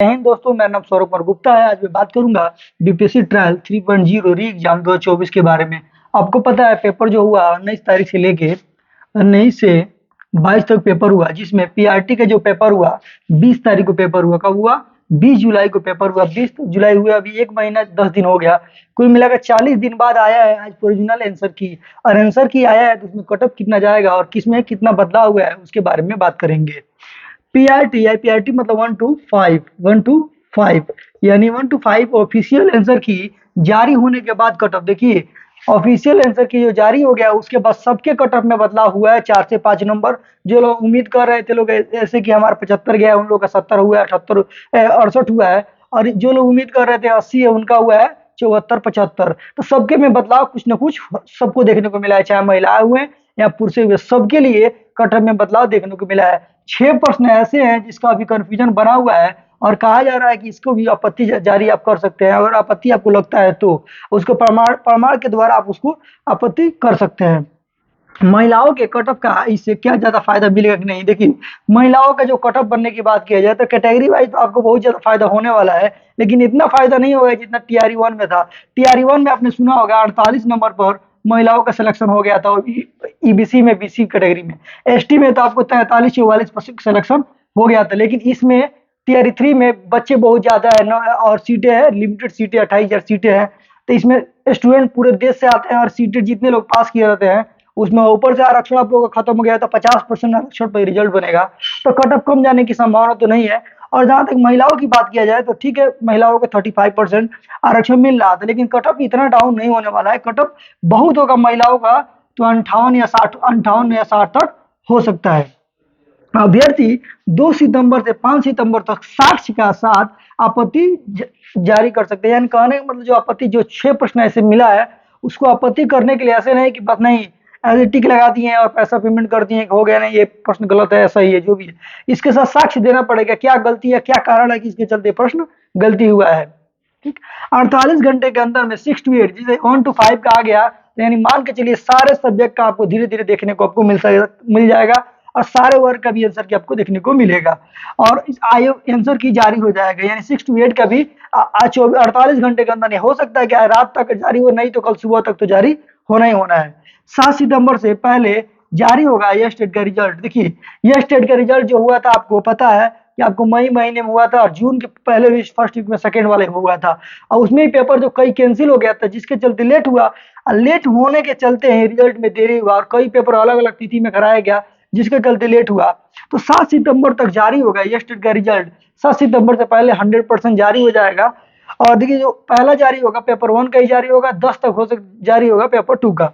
जय हिंद दोस्तों, मेरा नाम सौरभ कुमार गुप्ता है। आज मैं बात करूंगा बीपीएससी ट्रायल 3.0 री एग्जाम 2024 के बारे में। आपको पता है पेपर जो हुआ 19 तारीख से लेके 19 से 22 तक पेपर हुआ, जिसमें पीआरटी का जो पेपर हुआ 20 तारीख को पेपर हुआ। कब हुआ? 20 जुलाई को पेपर हुआ। 20 जुलाई हुआ, अभी 1 महीना 10 दिन हो गया। कुल मिलाकर 40 दिन बाद आया है आज ओरिजिनल आंसर की। और आंसर की आया है तो उसमें कट ऑफ कितना जाएगा और किसमें कितना बदलाव हुआ है उसके बारे में बात करेंगे। पीआरटी या पीआरटी मतलब 1 to 5 यानी 1 to 5 ऑफिशियल आंसर की जारी होने के बाद कट ऑफ। देखिए, ऑफिशियल आंसर की जो जारी हो गया उसके बाद सबके कट ऑफ में बदलाव हुआ है 4 से 5 नंबर। जो लोग उम्मीद कर रहे थे लोग ऐसे कि हमारा 75 गया है, उन लोगों का 70 हुआ है, 78 68 हुआ है। और जो लोग उम्मीद कर रहे थे 80 है, उनका हुआ है 74 75। तो सबके में बदलाव कुछ न कुछ सबको देखने को मिला है, चाहे महिलाएं हुए या पुरुष हुए, सबके लिए कट ऑफ में बदलाव देखने को मिला है। 6 प्रश्न ऐसे हैं जिसका अभी कंफ्यूजन बना हुआ है और कहा जा रहा है कि इसको भी आपत्ति जारी आप कर सकते हैं। अगर आपत्ति आपको लगता है तो उसको प्रमाण प्रमाण के द्वारा आप उसको आपत्ति कर सकते हैं। महिलाओं के कट ऑफ का इससे क्या ज्यादा फायदा मिलेगा कि नहीं? देखिए, महिलाओं का जो कट ऑफ बनने की बात किया जाए तो कैटेगरी वाइज तो आपको बहुत ज्यादा फायदा होने वाला है, लेकिन इतना फायदा नहीं होगा जितना टीआरई 1 में था। टीआरई 1 में आपने सुना होगा 48 नंबर पर महिलाओं का सिलेक्शन हो गया था, ईबीसी में, बीसी कैटेगरी में। एसटी में तो आपको 43-44% सिलेक्शन हो गया था, लेकिन इसमें टीआरई 3 में बच्चे बहुत ज्यादा है और सीटें हैं, लिमिटेड सीटें, 28,000 सीटें हैं। तो इसमें स्टूडेंट पूरे देश से आते हैं और सीटें जितने लोग पास किए जाते हैं उसमें ऊपर से आरक्षण आप लोगों का खत्म हो गया तो 50% आरक्षण पर रिजल्ट बनेगा, तो कट ऑफ कम जाने की संभावना तो नहीं है। और जहां तक महिलाओं की बात किया जाए तो ठीक है, महिलाओं को 35% आरक्षण मिल रहा था, लेकिन कट ऑफ इतना डाउन नहीं होने वाला है। कट ऑफ बहुत होगा महिलाओं का तो 58 या 60 तक हो सकता है। अभ्यर्थी 2 सितंबर से 5 सितंबर तक साक्ष्य का साथ आपत्ति जारी कर सकते हैं। यानी कहने का मतलब जो आपत्ति, जो 6 प्रश्न ऐसे मिला है उसको आपत्ति करने के लिए ऐसे नहीं कि बस नहीं ऐसे टिक लगा दिए हैं और पैसा पेमेंट कर दिए, हो गया नहीं ये प्रश्न गलत है, ऐसा ही है, जो भी है इसके साथ साक्ष्य देना पड़ेगा, क्या गलती है, क्या कारण है कि इसके चलते प्रश्न गलती हुआ है। ठीक, 48 घंटे के अंदर में 6 to 8 जिसे 1 to 5 कहा गया, तो यानी मान के चलिए सारे सब्जेक्ट का आपको धीरे धीरे देखने को आपको मिल जाएगा और सारे वर्ग का भी आंसर की आपको देखने को मिलेगा और इस आयोग आंसर की जारी हो जाएगा। यानी 6 to 8 का भी आज 48 घंटे के अंदर नहीं हो सकता है कि रात तक जारी हो, नहीं तो कल सुबह तक तो जारी होना ही होना है। 7 सितंबर से पहले जारी होगा यह स्टेट का रिजल्ट। देखिए, यह स्टेट का रिजल्ट जो हुआ था आपको पता है कि आपको मई महीने में हुआ था और जून के पहले भी फर्स्ट वीक में सेकेंड वाले में हुआ था, और उसमें ही पेपर जो कई कैंसिल हो गया था जिसके चलते लेट हुआ, और लेट होने के चलते ही रिजल्ट में देरी हुआ और कई पेपर अलग अलग तिथि में कराया गया जिसके चलते लेट हुआ। तो 7 सितंबर तक जारी होगा यह स्टेट का रिजल्ट। 7 सितंबर से पहले 100% जारी हो जाएगा। और देखिए, जो पहला जारी होगा पेपर 1 का ही जारी होगा, 10 तक हो सकता जारी होगा पेपर 2 का।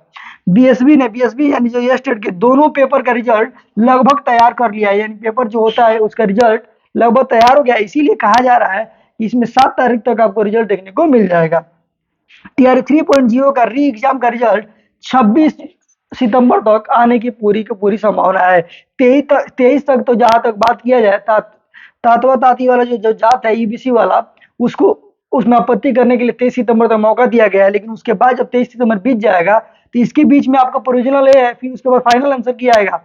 बीएसबी यानी जो ये स्टेट के दोनों पेपर का रिजल्ट लगभग तैयार कर लिया है, यानी पेपर जो होता है उसका रिजल्ट लगभग तैयार हो गया है। इसीलिए कहा जा रहा है कि इसमें 7 तारीख तक आपको रिजल्ट देखने को मिल जाएगा। टीआरई 3.0 का री एग्जाम का रिजल्ट 26 सितंबर तक आने की पूरी संभावना है। 23 तक तो जहां तक बात किया जाए तातवा ताती वाला जो जात है ईबीसी वाला, उसको उसमें आपत्ति करने के लिए 23 सितंबर तक मौका दिया गया है, लेकिन उसके बाद जब 23 सितंबर बीत जाएगा तो इसके बीच में आपका प्रोविजनल है, फिर उसके बाद फाइनल आंसर की आएगा।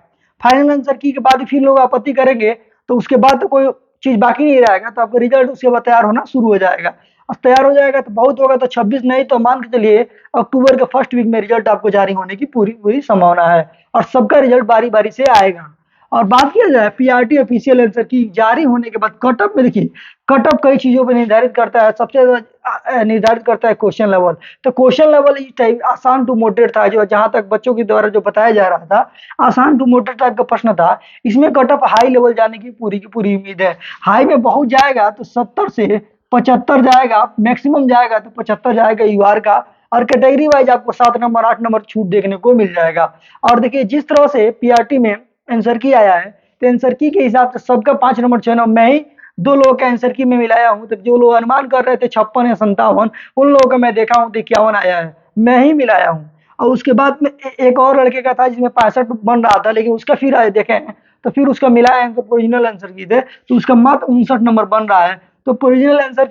फाइनल आंसर की के बाद फिर लोग आपत्ति करेंगे तो उसके बाद तो कोई चीज बाकी नहीं रहेगा, तो आपका रिजल्ट उसके बाद तैयार होना शुरू हो जाएगा। और तैयार हो जाएगा तो बहुत होगा तो 26 नहीं तो मान के चलिए अक्टूबर के फर्स्ट वीक में रिजल्ट आपको जारी होने की पूरी संभावना है और सबका रिजल्ट बारी बारी से आएगा। और बात किया जाए पीआरटी ऑफिशियल आंसर की जारी होने के बाद कट ऑफ में, देखिए कट ऑफ कई चीजों पर निर्धारित करता है। सबसे ज्यादा निर्धारित करता है क्वेश्चन लेवल। तो क्वेश्चन लेवल इस टाइप आसान टू मॉडरेट था, जो जहां तक बच्चों के द्वारा जो बताया जा रहा था आसान टू मॉडरेट टाइप का प्रश्न था। इसमें कट ऑफ हाई लेवल जाने की पूरी उम्मीद है। हाई में बहुत जाएगा तो 70 से 75 जाएगा, मैक्सिमम जाएगा तो 75 जाएगा यूआर का। और कैटेगरी वाइज आपको 7 नंबर 8 नंबर छूट देखने को मिल जाएगा। और देखिए, जिस तरह से पीआरटी में आंसर की आया है तो आंसर की के हिसाब से सबका 5 नंबर 6 नंबर, मैं ही 2 लोगों के आंसर की में मिलाया हूं। तो जो लोग अनुमान कर रहे थे 56 या 57, उन लोगों का मैं देखा हूं तो 51 आया है, मैं ही मिलाया हूं। और उसके बाद में एक और लड़के का था जिसमें 65 बन रहा था, लेकिन उसका फिर आए देखे तो फिर उसका मिलाया है ओरिजिनल आंसर की थे तो उसका मात्र 59 नंबर बन रहा है। तो ओरिजिनल आंसर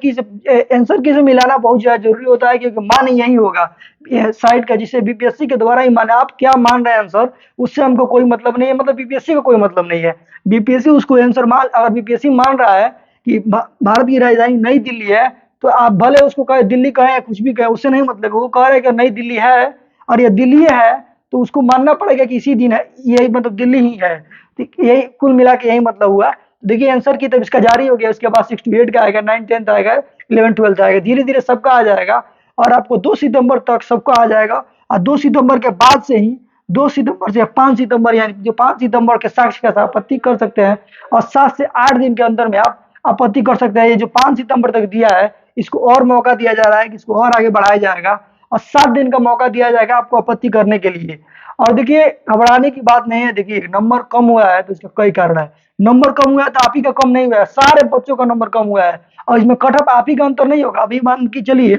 की से मिलाना बहुत ज्यादा जरूरी होता है, क्योंकि मान यही होगा साइड का, जिसे बीपीएससी के द्वारा ही माने। आप क्या मान रहे हैं आंसर, उससे हमको कोई मतलब नहीं है, मतलब बीपीएससी का कोई मतलब नहीं है। बीपीएससी उसको आंसर मान, अगर बीपीएससी मान रहा है कि भारत की राजधानी नई दिल्ली है, तो आप भले उसको कहे दिल्ली कहें या कुछ भी कहें, उससे नहीं मतलब। वो कह रहे हैं कि नई दिल्ली है और ये दिल्ली है, तो उसको मानना पड़ेगा कि इसी दिन है, यही मतलब दिल्ली ही है। तो यही कुल मिला के यही मतलब हुआ। देखिए आंसर की तब इसका जारी हो गया, उसके बाद 6 to 8 का आएगा, 9 10th आएगा, 11 12th आएगा, धीरे धीरे सबका आ जाएगा और आपको 2 सितंबर तक सबका आ जाएगा। और 2 सितंबर के बाद से ही 2 सितंबर से 5 सितंबर, यानी जो 5 सितंबर के साक्ष्य के साथ आपत्ति कर सकते हैं और 7 से 8 दिन के अंदर में आप आपत्ति कर सकते हैं। ये जो 5 सितंबर तक दिया है, इसको और मौका दिया जा रहा है कि इसको और आगे बढ़ाया जाएगा और 7 दिन का मौका दिया जाएगा आपको आपत्ति करने के लिए। और देखिए घबराने की बात नहीं है। देखिए नंबर कम हुआ है तो इसका कई कारण है। नंबर कम हुआ है तो आप ही का कम नहीं हुआ है, सारे बच्चों का नंबर कम हुआ है और इसमें कट ऑफ आप ही का अंतर नहीं होगा। अभी मान के चलिए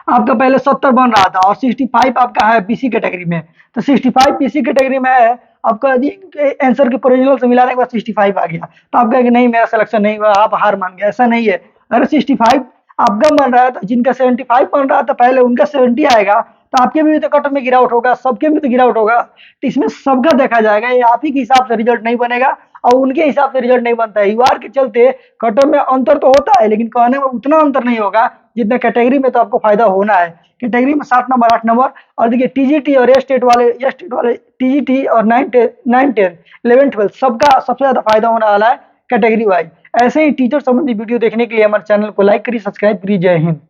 आपका पहले 70 बन रहा था और 65 आपका है बीसी कैटेगरी में, तो 65 बीसी कैटेगरी में है आपका, यदि आंसर के ओरिजिनल से मिलाने के बाद 65 आ गया तो आप कहेंगे नहीं मेरा सिलेक्शन नहीं हुआ, आप हार मान गए। ऐसा नहीं है। अरे 65 आपका बन रहा है तो जिनका 75 बन रहा था पहले उनका 70 आएगा, तो आपके भी तो कट में गिरावट होगा, सबके भी तो गिरावट होगा। तो इसमें सबका देखा जाएगा, ये आप ही के हिसाब से रिजल्ट नहीं बनेगा और उनके हिसाब से रिजल्ट नहीं बनता है। यूआर के चलते कट में अंतर तो होता है, लेकिन कहने में उतना अंतर नहीं होगा जितना कैटेगरी में तो आपको फायदा होना है। कैटेगरी में 7 नंबर 8 नंबर। और देखिए टीजीटी और एस स्टेट वाले टीजीटी और 9 10 11 12 सबका सबसे ज्यादा फायदा होने वाला है कैटेगरी वाइज। ऐसे ही टीचर संबंधी वीडियो देखने के लिए हमारे चैनल को लाइक करिए, सब्सक्राइब करिए। जय हिंद।